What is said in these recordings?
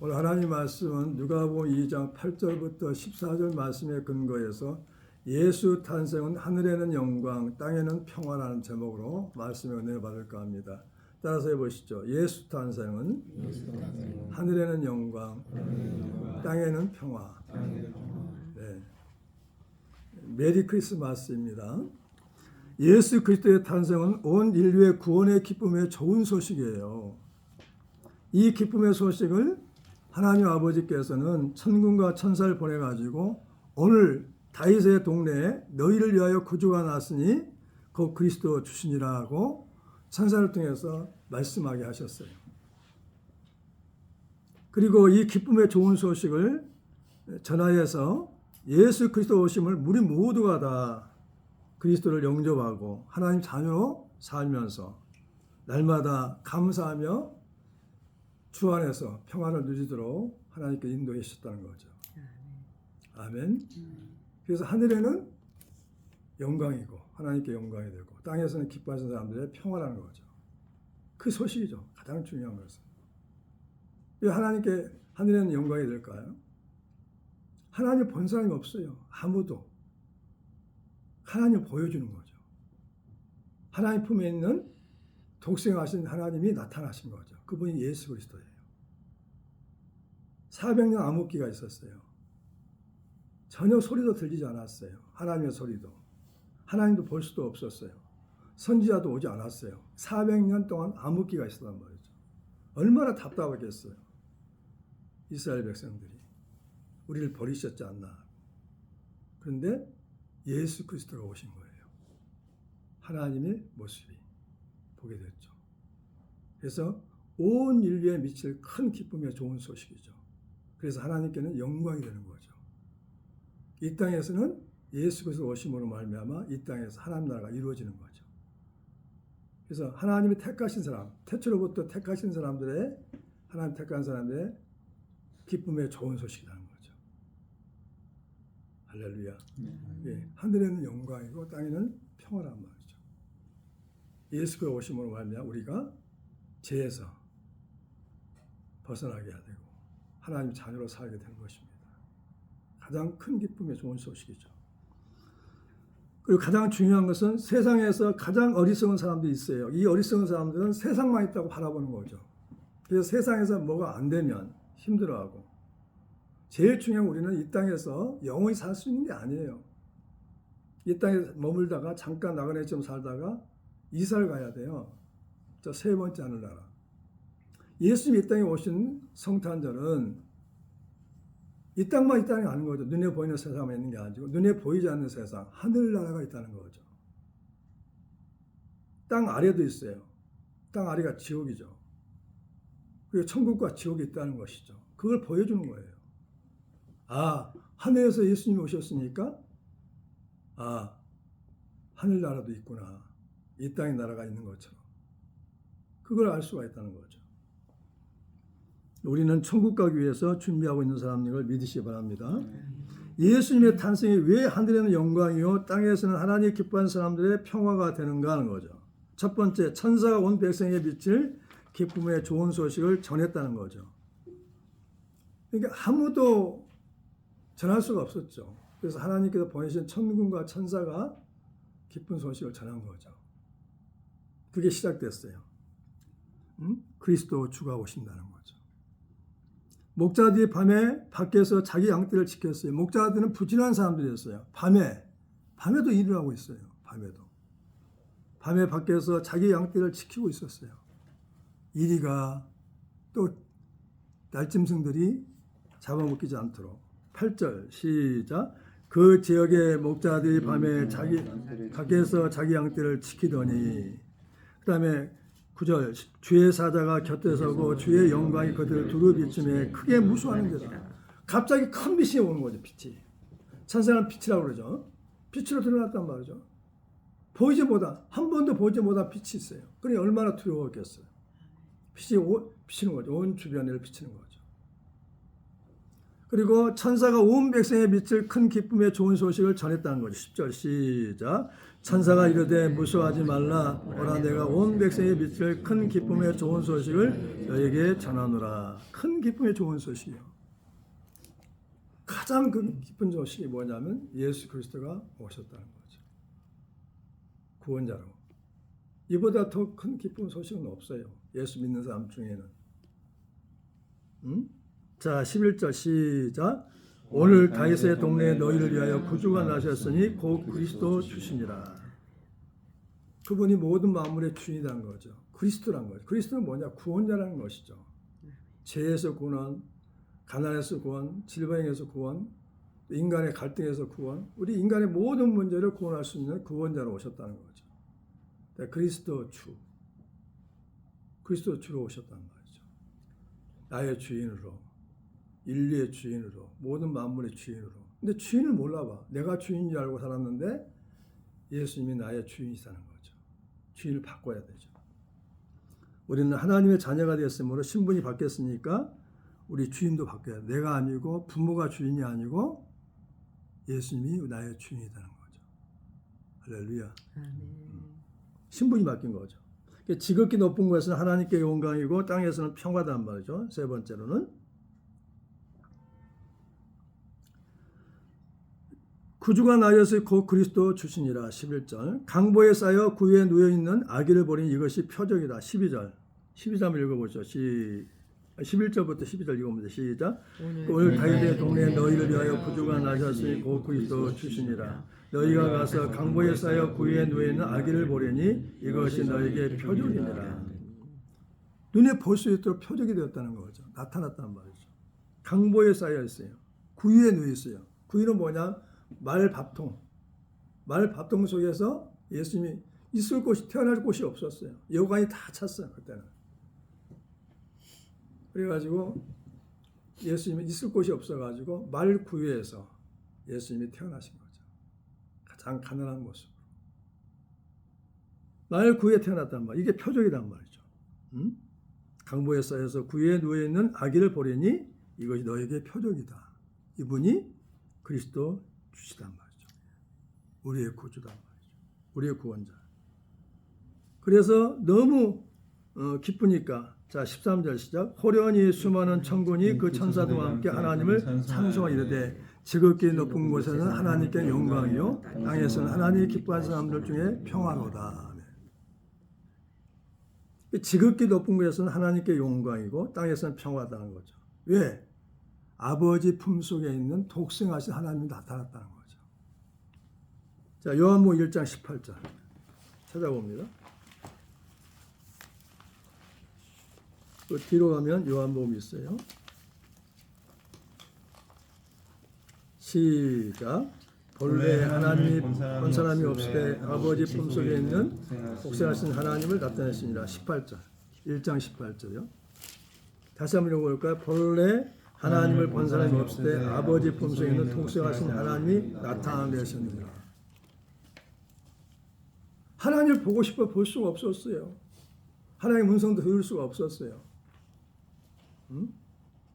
오늘 하나님 말씀은 누가복음 2장 8절부터 14절 말씀에 근거해서 예수 탄생은 하늘에는 영광, 땅에는 평화라는 제목으로 말씀의 은혜를 받을까 합니다. 따라서 해보시죠. 예수 탄생은 하늘에는 영광, 땅에는 평화. 네. 메리 크리스마스입니다. 예수 그리스도의 탄생은 온 인류의 구원의 기쁨의 좋은 소식이에요. 이 기쁨의 소식을 하나님 아버지께서는 천군과 천사를 보내가지고 오늘 다윗의 동네에 너희를 위하여 구주가 났으니 그 그리스도 주시니라 하고 천사를 통해서 말씀하게 하셨어요. 그리고 이 기쁨의 좋은 소식을 전하여서 예수 그리스도 오심을 우리 모두가 다 그리스도를 영접하고 하나님 자녀로 살면서 날마다 감사하며 주 안에서 평안을 누리도록 하나님께 인도해 주셨다는 거죠. 아멘. 그래서 하늘에는 영광이고 하나님께 영광이 되고 땅에서는 기뻐하시는 사람들의 평화라는 거죠. 그 소식이죠. 가장 중요한 것은. 왜 하나님께 하늘에는 영광이 될까요? 하나님 본 사람이 없어요. 아무도. 하나님 보여주는 거죠. 하나님 품에 있는 독생하신 하나님이 나타나신 거죠. 그분이 예수 그리스도예요. 400년 암흑기가 있었어요. 전혀 소리도 들리지 않았어요. 하나님의 소리도. 하나님도 볼 수도 없었어요. 선지자도 오지 않았어요. 400년 동안 암흑기가 있었단 말이죠. 얼마나 답답하겠어요. 이스라엘 백성들이. 우리를 버리셨지 않나. 그런데 예수 그리스도가 오신 거예요. 하나님의 모습이 보게 됐죠. 그래서 온 인류에 미칠 큰 기쁨의 좋은 소식이죠. 그래서 하나님께는 영광이 되는 거죠. 이 땅에서는 예수 그리스도 오심으로 말미암아 이 땅에서 하나님 나라가 이루어지는 거죠. 그래서 하나님이 택하신 사람, 태초로부터 택하신 사람들의 하나님 택한 사람들의 기쁨의 좋은 소식이라는 거죠. 할렐루야. 예, 하늘에는 영광이고 땅에는 평화란 말이죠. 예수 그리스도 오심으로 말미암아 우리가 죄에서 벗어나게 되고 하나님 자녀로 살게 되는 것입니다. 가장 큰 기쁨의 좋은 소식이죠. 그리고 가장 중요한 것은 세상에서 가장 어리석은 사람들이 있어요. 이 어리석은 사람들은 세상만 있다고 바라보는 거죠. 그래서 세상에서 뭐가 안 되면 힘들어하고 제일 중요한 우리는 이 땅에서 영원히 살 수 있는 게 아니에요. 이 땅에 머물다가 잠깐 나그네 좀 살다가 이사를 가야 돼요. 저 세 번째 하늘나라. 예수님이 이 땅에 오신 성탄절은 이 땅만 있다는 게 아닌 거죠. 눈에 보이는 세상만 있는 게 아니고 눈에 보이지 않는 세상, 하늘나라가 있다는 거죠. 땅 아래도 있어요. 땅 아래가 지옥이죠. 그리고 천국과 지옥이 있다는 것이죠. 그걸 보여주는 거예요. 아, 하늘에서 예수님이 오셨으니까 하늘나라도 있구나. 이 땅의 나라가 있는 것처럼. 그걸 알 수가 있다는 거죠. 우리는 천국 가기 위해서 준비하고 있는 사람들을 믿으시기 바랍니다. 예수님의 탄생이 왜 하늘에는 영광이요 땅에서는 하나님이 기뻐하는 사람들의 평화가 되는가 하는 거죠. 첫 번째, 천사가 온 백성에 비칠 기쁨의 좋은 소식을 전했다는 거죠. 그러니까 아무도 전할 수가 없었죠. 그래서 하나님께서 보내신 천군과 천사가 기쁜 소식을 전한 거죠. 그게 시작됐어요. 그리스도 주가 오신다는 거죠. 목자들이 밤에 밖에서 자기 양떼를 지켰어요. 목자들은 부지런한 사람들이었어요. 밤에도 일을 하고 있어요. 밤에 밖에서 자기 양떼를 지키고 있었어요. 이리가 또 날짐승들이 잡아먹히지 않도록. 8절 시작. 그 지역의 목자들이 밤에 밖에서 자기 양떼를 지키더니 그 다음에 9절 주의 사자가 곁에 서고 주의 영광이 그들을 두루 비추며 크게 무수하는 데다. 갑자기 큰 빛이 오는 거죠. 빛이. 천사는 빛이라고 그러죠. 빛으로 드러났단 말이죠. 한 번도 보지 못한 빛이 있어요. 그러니 얼마나 두려웠겠어요. 빛이 비치는 거죠. 온 주변을 비치는 거죠. 그리고 천사가 온 백성에 미칠 큰 기쁨의 좋은 소식을 전했다는 거죠. 10절 시작. 천사가 이르되 무서워하지 말라. 오라 내가 온 백성에 미칠 큰 기쁨의 좋은 소식을 너에게 전하노라. 큰 기쁨의 좋은 소식이요. 가장 그 기쁜 소식이 뭐냐면 예수 그리스도가 오셨다는 거죠. 구원자로. 이보다 더 큰 기쁜 소식은 없어요. 예수 믿는 사람 중에는. 자, 11절 시작. 오늘 다윗의 동네에 너희를 위하여 구주가 나셨으니 곧 그리스도 주시니라. 그분이 모든 만물의 주인이라는 거죠. 그리스도란 거죠. 그리스도는 뭐냐? 구원자라는 것이죠. 죄에서 구원, 가난에서 구원, 질병에서 구원, 인간의 갈등에서 구원, 우리 인간의 모든 문제를 구원할 수 있는 구원자로 오셨다는 거죠. 그리스도 주, 그리스도 주로 오셨단 말이죠. 나의 주인으로, 인류의 주인으로, 모든 만물의 주인으로. 근데 주인을 몰라봐. 내가 주인인 줄 알고 살았는데 예수님이 나의 주인이시라는 거죠. 주인을 바꿔야 되죠. 우리는 하나님의 자녀가 되었으므로 신분이 바뀌었으니까 우리 주인도 바뀌어야 돼. 내가 아니고 부모가 주인이 아니고 예수님이 나의 주인이라는 거죠. 할렐루야. 신분이 바뀐 거죠. 지극히 높은 것은 하나님께 영광이고 땅에서는 평화단 말이죠. 세 번째로는 구주가 나여서 곧 그리스도 주시니라. 11절. 강보에 쌓여 구유에 누워있는 아기를 버린 이것이 표적이다. 12절. 12절 읽어보죠. 11절부터 12절 읽어보죠. 시작. 오늘 다윗의 동네에 너희를 위하여 구주가 나셨으니 곧 그리스도 주시니라. 너희가 가서 강보에 쌓여 구유에 누워있는 아기를 보려니 이것이 너에게 표적이니라. 눈에 볼 수 있도록 표적이 되었다는 거죠. 나타났단 말이죠. 강보에 쌓여 있어요. 구유에 누워 있어요. 구유는 뭐냐? 말밥통. 말밥통 속에서 예수님이 있을 곳이, 태어날 곳이 없었어요. 여관이 다 찼어요. 그때는. 그래가지고 예수님이 있을 곳이 없어가지고 말구유에서 예수님이 태어나신 거죠. 가장 가난한 모습으로. 말구유에 태어났단 말이에요. 이게 표적이란 말이죠. 강보에 쌓여서 구유에 누워있는 아기를 보려니 이것이 너에게 표적이다. 이분이 그리스도 주시단 말이죠. 우리의 구주단 말이죠. 우리의 구원자. 그래서 너무 기쁘니까 자 13절 시작. 호련히 수많은 천군이 그 천사들과 함께 하나님을 찬송하여 이르되 지극히 높은 곳에는 하나님께 영광이요 땅에서는 하나님이 기뻐하는 사람들 중에 평화로다. 지극히 높은 곳에서는 하나님께 영광이고 땅에서는 평화다는 거죠. 왜? 아버지 품속에 있는 독생하신 하나님이 나타났다는 거죠. 자, 요한복음 1장 18절 찾아봅니다. 그 뒤로 가면 요한복음이 있어요. 시작. 본래 하나님이 본 사람이 없으되 아버지 품속에 있는 독생하신 하나님을 나타내시니라. 18절. 1장 18절이요. 다시 한번 읽어볼까요? 본래 하나님을 본 사람이 없으되 아버지 품속에 있는 독생하신 하나님이 나타내셨느니라. 하나님을 보고 싶어 볼 수가 없었어요. 하나님의 음성도 들을 수가 없었어요.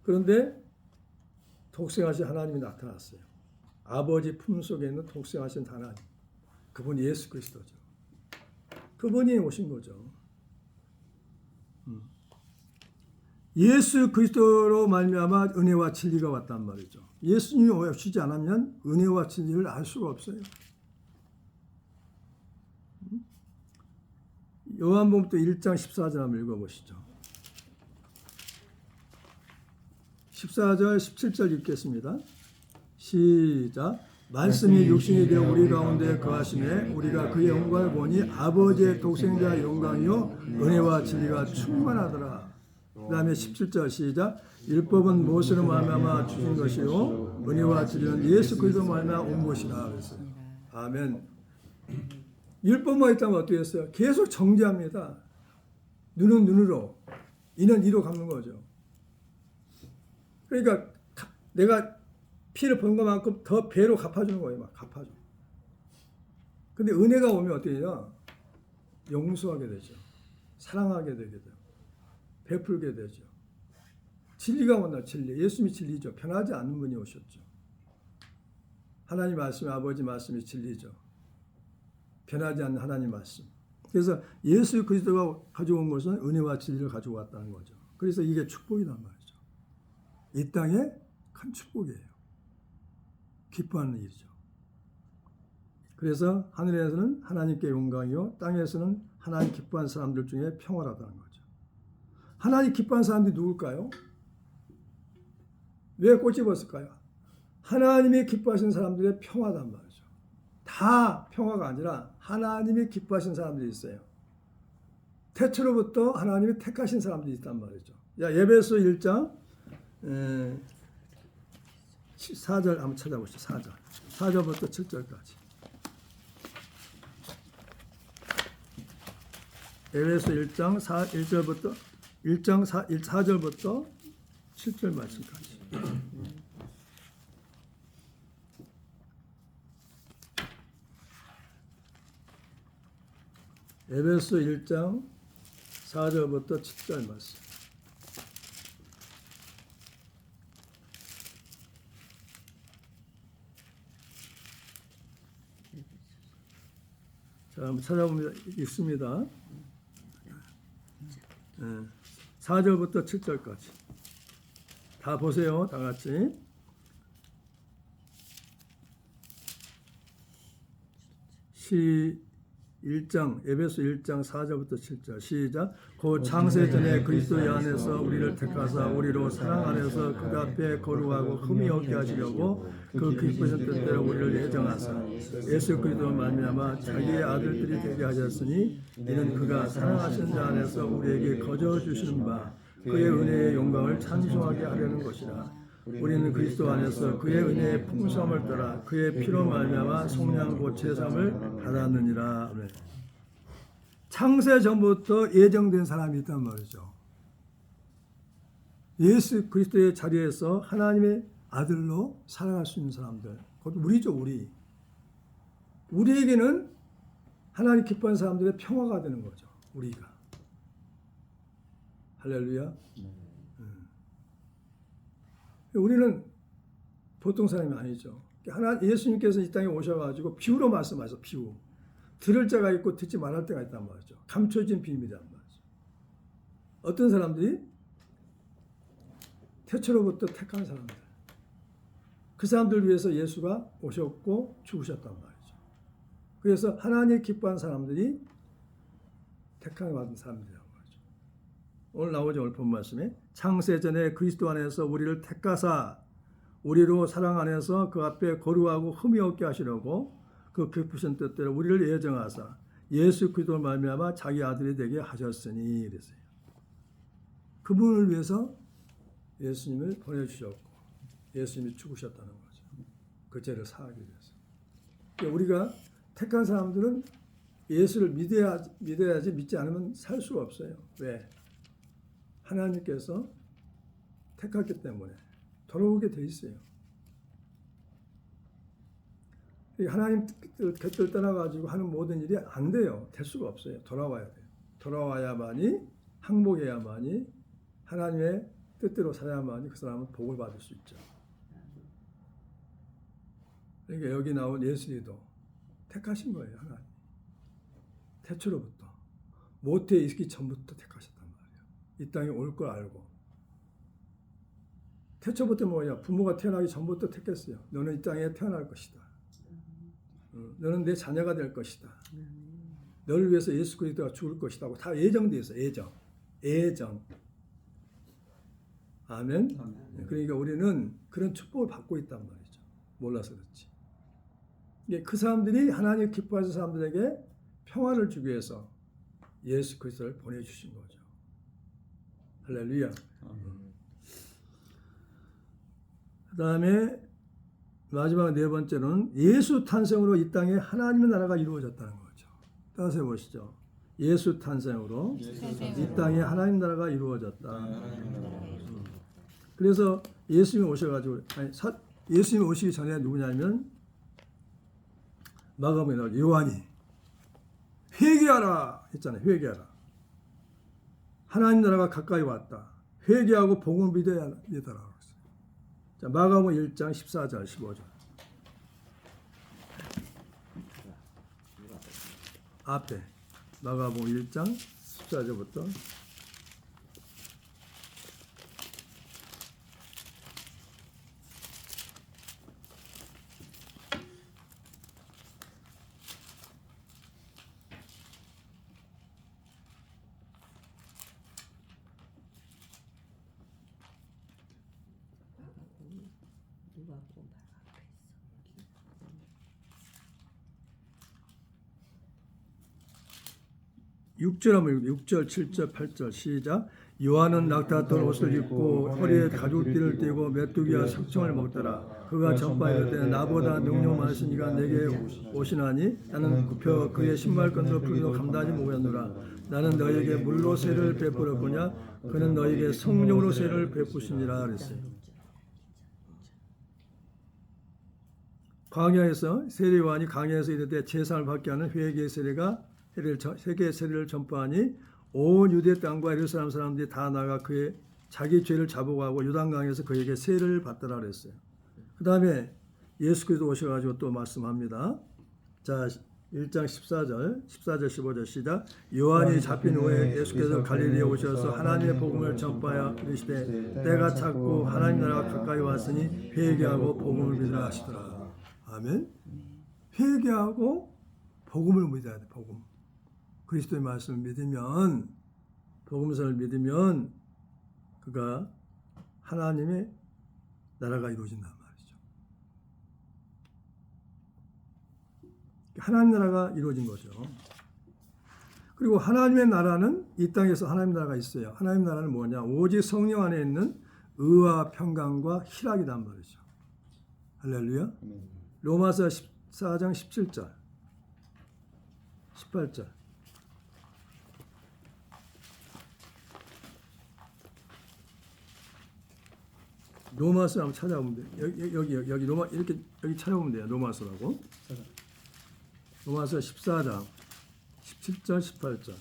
그런데 독생하신 하나님이 나타났어요. 아버지 품속에 있는 독생하신 하나님. 그분이 예수 그리스도죠. 그분이 오신 거죠. 예수 그리스도로 말미암아 은혜와 진리가 왔단 말이죠. 예수님이 오시지 않으면 은혜와 진리를 알 수가 없어요. 요한복음 1장 14절 한번 읽어보시죠. 14절 17절 읽겠습니다. 시작. 말씀이 육신이 되어 우리 가운데 거하시매 우리가 그의 영광을 보니 아버지의 독생자 영광이요 은혜와 진리가 충만하더라. 그 다음에 17절 시작. 율법은 모세로 말미암아 주신 것이요 은혜와 진리는 예수 그리스도로 말미암아 온 것이라 그랬어요. 아멘. 율법만 있다면 어떻게 했어요? 계속 정죄합니다. 눈은 눈으로, 이는 이로 갚는 거죠. 그러니까 내가 피를 번 것만큼 더 배로 갚아주는 거예요. 막 갚아줘. 근데 은혜가 오면 어떻게 해요? 용서하게 되죠. 사랑하게 되게 돼요. 베풀게 되죠. 진리가 온다. 진리. 예수님이 진리죠. 변하지 않는 분이 오셨죠. 하나님 말씀이 아버지 말씀이 진리죠. 변하지 않는 하나님 말씀. 그래서 예수 그리스도가 가져온 것은 은혜와 진리를 가지고 왔다는 거죠. 그래서 이게 축복이란 말이죠. 이 땅에 큰 축복이에요. 기뻐하는 일이죠. 그래서 하늘에서는 하나님께 영광이요 땅에서는 하나님 기뻐하는 사람들 중에 평화라다는 거죠. 하나님 기뻐하는 사람들이 누굴까요? 왜 꼬집었을까요? 하나님이 기뻐하시는 사람들의 평화단 말이죠. 다 평화가 아니라 하나님이 기뻐하시는 사람들이 있어요. 태초로부터 하나님이 택하신 사람들이 있단 말이죠. 에베소 1장 4절 한번 찾아보시죠. 4절. 4절부터 7절까지. 에베소 1장 4절부터 7절 말씀까지. 에베소 1장 4절부터 7절 말씀. 자, 한번 찾아보면 있습니다. 4절부터 7절까지. 다 보세요. 다 같이. 에베소 1장 4절부터 7절 시작. 곧 창세전에 그리스도의 안에서 우리를 택하사 우리로 사랑 안에서 그 앞에 거룩하고 흠이 없게 하시려고 그 기쁘신 뜻대로 우리를 예정하사 예수 그리스도로 말미암아 자기의 아들들이 되게 하셨으니 이는 그가 사랑하신 자 안에서 우리에게 거저 주시는 바 그의 은혜의 영광을 찬송하게 하려는 것이라. 우리는 그리스도 안에서 그의 은혜의 풍성함을 따라 그의 피로 말미암아 속량 곧 제삼을 받았느니라. 창세 전부터 예정된 사람이 있단 말이죠. 예수 그리스도의 자리에서 하나님의 아들로 살아갈 수 있는 사람들, 곧 우리죠. 우리에게는 하나님 기뻐하는 사람들의 평화가 되는 거죠. 우리가. 할렐루야. 우리는 보통 사람이 아니죠. 예수님께서 이 땅에 오셔가지고 비유로 말씀하셔서 비유. 들을 자가 있고 듣지 말할 때가 있단 말이죠. 감춰진 비밀이란 말이죠. 어떤 사람들이 태초로부터 택한 사람들. 그 사람들 위해서 예수가 오셨고 죽으셨단 말이죠. 그래서 하나님 기뻐한 사람들이 택함을 받은 사람들이란 말이죠. 오늘 나오죠. 오늘 본 말씀에 창세전에 그리스도 안에서 우리를 택하사 우리로 사랑 안에서 그 앞에 거룩하고 흠이 없게 하시려고 그 기쁘신 뜻대로 우리를 예정하사 예수 그리스도를 말미암아 자기 아들이 되게 하셨으니 그랬어요. 그분을 위해서 예수님을 보내주셨고 예수님이 죽으셨다는 거죠. 그 죄를 사하기 위해서. 그러니까 우리가 택한 사람들은 예수를 믿어야지 믿지 않으면 살 수가 없어요. 왜? 하나님께서 택했기 때문에 돌아오게 돼 있어요. 하나님 곁을 떠나가지고 하는 모든 일이 안 돼요. 될 수가 없어요. 돌아와야 돼요. 돌아와야만이 항복해야만이 하나님의 뜻대로 살아야만이 그 사람은 복을 받을 수 있죠. 그러니까 여기 나온 예수님도 택하신 거예요. 하나님. 태초로부터 모태에 있기 전부터 택하셨단 말이에요. 이 땅에 올 걸 알고. 태초부터 뭐냐? 부모가 태어나기 전부터 택했어요. 너는 이 땅에 태어날 것이다. 너는 내 자녀가 될 것이다. 너를 위해서 예수 그리스도가 죽을 것이다. 다 예정되어 있어요. 예정. 아멘. 그러니까 우리는 그런 축복을 받고 있단 말이죠. 몰라서 그렇지. 그 사람들이 하나님 기뻐하는 사람들에게 평화를 주기 위해서 예수 그리스도를 보내주신 거죠. 할렐루야. 그 다음에 마지막 네 번째는 예수 탄생으로 이 땅에 하나님의 나라가 이루어졌다는 거죠. 따라서 해보시죠. 예수 탄생으로 이 땅에 하나님 나라가 이루어졌다. 그래서 예수님이 오셔가지고 예수님이 오시기 전에 누구냐면 마가복음에 나올 요한이 회개하라 했잖아요. 회개하라. 하나님 나라가 가까이 왔다. 회개하고 복음을 믿어라라고 했어요. 자, 마가복음 1장 14절 15절. 앞에 마가복음 1장 14절부터 누가복음 6절 한번 읽어요. 6절, 7절, 8절 시작. 요한은 낙타돌 옷을 입고 허리에 가죽띠를 띠고 메뚜기와 석청을 먹더라. 그가 전파이르되 나보다 능력 많으신 이가 내게 오시나니 나는 굽혀 그의 신발끈으로 풀기도 감당하지 못하노라. 나는 너에게 물로 세를 베풀었거냐 그는 너에게 성령으로 세를 베푸시니라 그랬어요. 광야에서 세례 요한이 광야에서 이르되 제사를 받게 하는 회개의 세례가 세계의 세례를 전파하니 온 유대 땅과 예루살렘 사람들이 다 나가 그의 자기 죄를 자복하고 요단강에서 그에게 세례를 받더라 그랬어요. 그 다음에 예수 그리스도 오셔가지고 또 말씀합니다. 자 1장 14절 15절 시작. 요한이 잡힌 후에 예수께서 갈릴리에 오셔서 하나님의 복음을 전파하여 이르시되 때가 찼고 하나님 나라가 가까이 왔으니 회개하고 복음을 믿으라 하시더라. 아멘. 회개하고 복음을 믿어야 돼. 복음. 그리스도의 말씀을 믿으면 복음서를 믿으면 그가 하나님의 나라가 이루어진단 말이죠. 하나님 나라가 이루어진 거죠. 그리고 하나님의 나라는 이 땅에서 하나님 나라가 있어요. 하나님 나라는 뭐냐? 오직 성령 안에 있는 의와 평강과 희락이란 말이죠. 할렐루야. 로마서 14장 17절 18절 로마서 한번 찾아보면 돼요. 여기 로마 이렇게 여기 찾아보면 돼요. 로마서라고. 로마서 14장 17절 18절.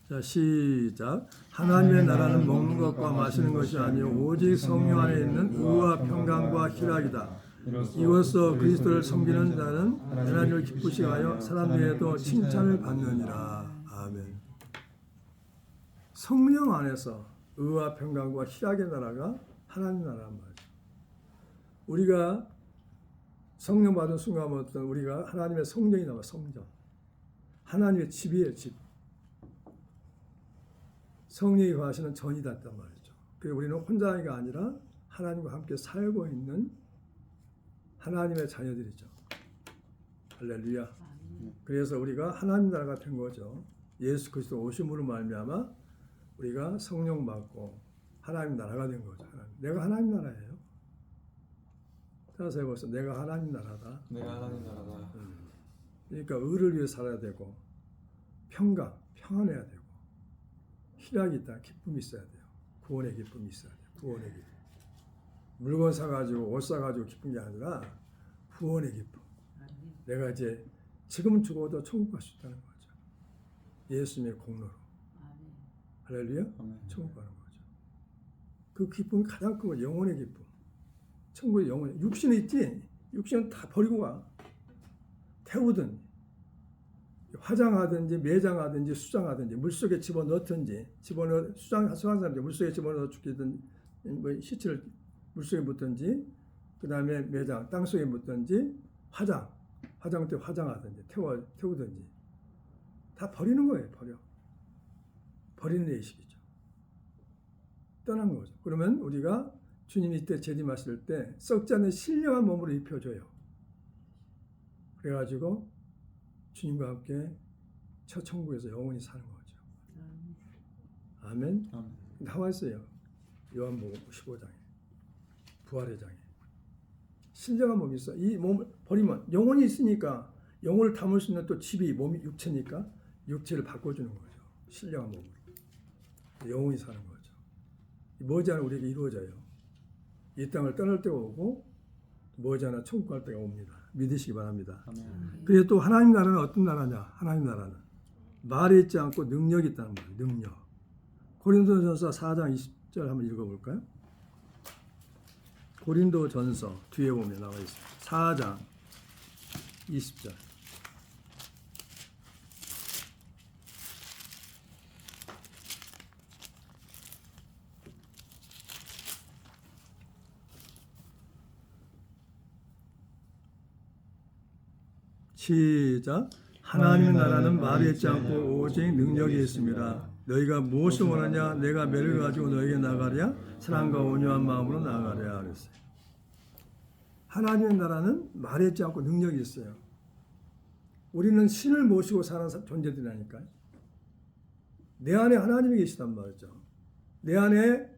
자 시작. 하나님의 나라는 먹는 것과 마시는 것이 아니요 오직 성령 안에 있는 의와 평강과 희락이다. 이로써 그리스도를 섬기는 자는 하나님을 기쁘시게 하여 사람 중에도 칭찬을 받느니라. 아멘. 성령 안에서 의와 평강과 희락의 나라가 하나님 나라란 말이죠. 우리가 성령 받은 순간부터 우리가 하나님의 성령이 나와. 성령. 하나님의 집이에요. 집. 성령이 거하시는 전이 됐단 말이죠. 그래서 우리는 혼자가 아니라 하나님과 함께 살고 있는 하나님의 자녀들이죠. 할렐루야. 그래서 우리가 하나님 나라가 된 거죠. 예수 그리스도 오심으로 말미암아 우리가 성령 받고 하나님 나라가 된 거죠. 내가 하나님 나라예요. 따라서 해보세요. 내가 하나님 나라다. 내가 하나님 나라다. 그러니까 의를 위해 살아야 되고 평강, 평안해야 되고 희락이 있다. 기쁨이 있어야 돼요. 구원의 기쁨이 있어야 돼요. 구원의 기쁨. 물건 사가지고 옷 사가지고 기쁜 게 아니라 구원의 기쁨. 내가 이제 지금 죽어도 천국 갈 수 있다는 거죠. 예수님의 공로로. 할렐루야. 천국 가는 거죠. 그 기쁨이 가장 큰 거 영혼의 기쁨. 천국의 영혼. 육신이 있지. 육신은 다 버리고 가. 태우든 화장하든지 매장하든지 수장하든지 물속에 집어넣든지 수장한 사람들 물속에 집어넣어 죽이든 뭐 시체를 물속에 묻든지 그 다음에 매장 땅속에 묻든지 화장대 화장하든지 태우든지 다 버리는 거예요. 버리는 예식이죠. 떠난 거죠. 그러면 우리가 주님이 이때 재림하실 때 썩지 않는 신령한 몸으로 입혀줘요. 그래가지고 주님과 함께 첫 천국에서 영원히 사는 거죠. 아멘. 나와 있어요. 요한복음 15장에 부활의 장에 신령한 몸이 있어. 이 몸을 버리면 영혼이 있으니까 영혼을 담을 수 있는 또 집이 몸이 육체니까 육체를 바꿔주는 거죠. 신령한 몸으로 영혼이 사는 거죠. 머지않아 우리에게 이루어져요. 이 땅을 떠날 때가 오고 머지않아 천국 갈 때가 옵니다. 믿으시기 바랍니다. 아멘. 그래서 또 하나님 나라는 어떤 나라냐? 하나님 나라는 말이 있지 않고 능력이 있다는 말이에요. 능력. 고린도전서 4장 20절 한번 읽어볼까요? 고린도전서 뒤에 보면 나와 있어요. 4장 20절. 시작. 하나님의 나라는 말이 있지 않고 오직 능력이 있습니다. 너희가 무엇을 원하냐? 내가 매를 가지고 너희에게 나가랴? 사랑과 온유한 마음으로 나가랴 그랬어요. 하나님의 나라는 말이 있지 않고 능력이 있어요. 우리는 신을 모시고 사는 존재들이라니까요. 내 안에 하나님이 계시단 말이죠. 내 안에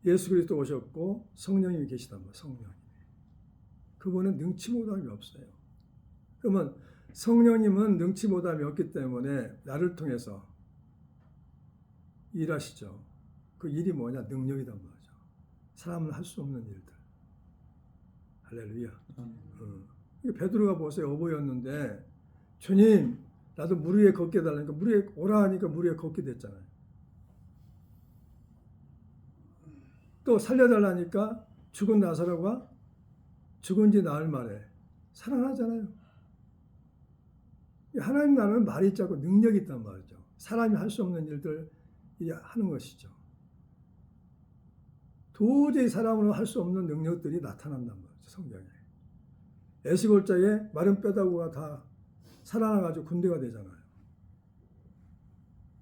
예수 그리스도 오셨고 성령님이 계시단 말이에요. 성령. 그분은 능치보담이 없어요. 그러면 성령님은 능치보담이 없기 때문에 나를 통해서 일하시죠. 그 일이 뭐냐? 능력이단 말이죠. 사람은 할 수 없는 일들. 할렐루야. 베드로가 보세요. 어부였는데 주님 나도 물 위에 걷게 해달라니까 물 위에 오라 하니까 물 위에 걷게 됐잖아요. 또 살려달라니까 죽은 나사로가 죽은 지 나흘 만에 살아나잖아요. 하나님 나라는 말이 있지 않고 능력이 있단 말이죠. 사람이 할 수 없는 일들 하는 것이죠. 도저히 사람으로 할 수 없는 능력들이 나타난단 말이죠. 성경에. 에스골자에 마른 뼈다구가 다 살아나가지고 군대가 되잖아요.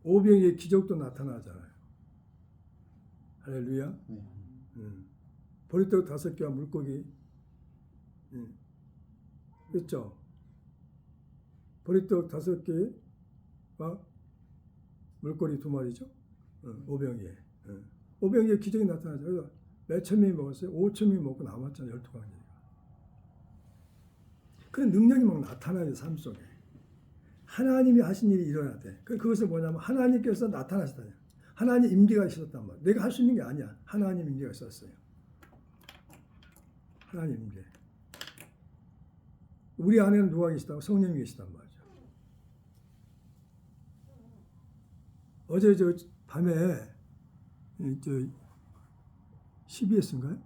오병이의 기적도 나타나잖아요. 할렐루야. 보리떡 5개와 물고기. 그렇죠. 보리떡 5개와 물고기 2마리죠. 오병이에. 오병이에 기적이 나타나죠. 그래서 몇천 명이 먹었어요. 5천 명이 먹고 남았잖아요. 12광이니까. 그런 능력이 막 나타나요. 삶 속에. 하나님이 하신 일이 일어나야 돼. 그것은 뭐냐면 하나님께서 나타나시다. 하나님 임재가 있었단 말이야. 내가 할 수 있는 게 아니야. 하나님 임재가 있었어요. 하나님 임재. 우리 안에는 누가 계시다고? 성령이 계시단 말이죠. 어제 저 밤에 저 CBS인가요?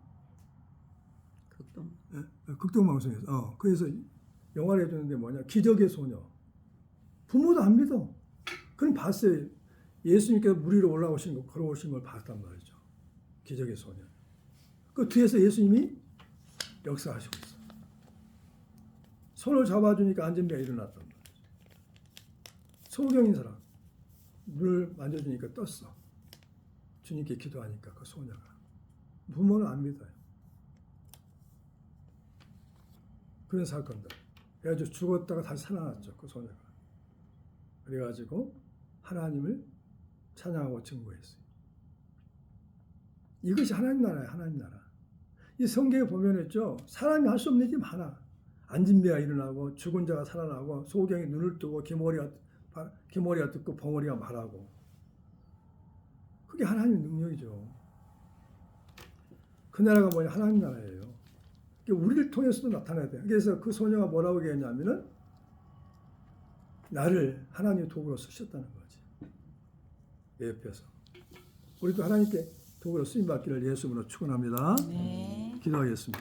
극동방송에서 그래서 영화를 해주는데 뭐냐? 기적의 소녀. 부모도 안 믿어. 그럼 봤어요. 예수님께서 물 위로 올라오신 거, 걸어오신 걸 봤단 말이죠. 기적의 소녀. 그 뒤에서 예수님이 역사하시고 있어. 손을 잡아주니까 안진병이 일어났단 말이죠. 소경인 사람. 물을 만져주니까 떴어. 주님께 기도하니까 그 소녀가. 부모는 안 믿어요. 그런 사건들. 그래가지고 죽었다가 다시 살아났죠. 그 소녀가. 그래가지고 하나님을 찬양하고 증거했어요. 이것이 하나님 나라예요. 하나님 나라. 이 성경에 보면 있죠. 사람이 할 수 없는 일이 많아. 안진배가 일어나고 죽은 자가 살아나고 소경이 눈을 뜨고 기머리가 듣고 벙어리가 말하고. 그게 하나님의 능력이죠. 그 나라가 뭐냐? 하나님 나라예요. 우리를 통해서도 나타나야 돼요. 그래서 그 소녀가 뭐라고 얘기했냐면은 나를 하나님의 도구로 쓰셨다는 거지. 내 옆에서. 우리도 하나님께 도구로 쓰임받기를 예수님으로 축원합니다. 네. 기도하겠습니다.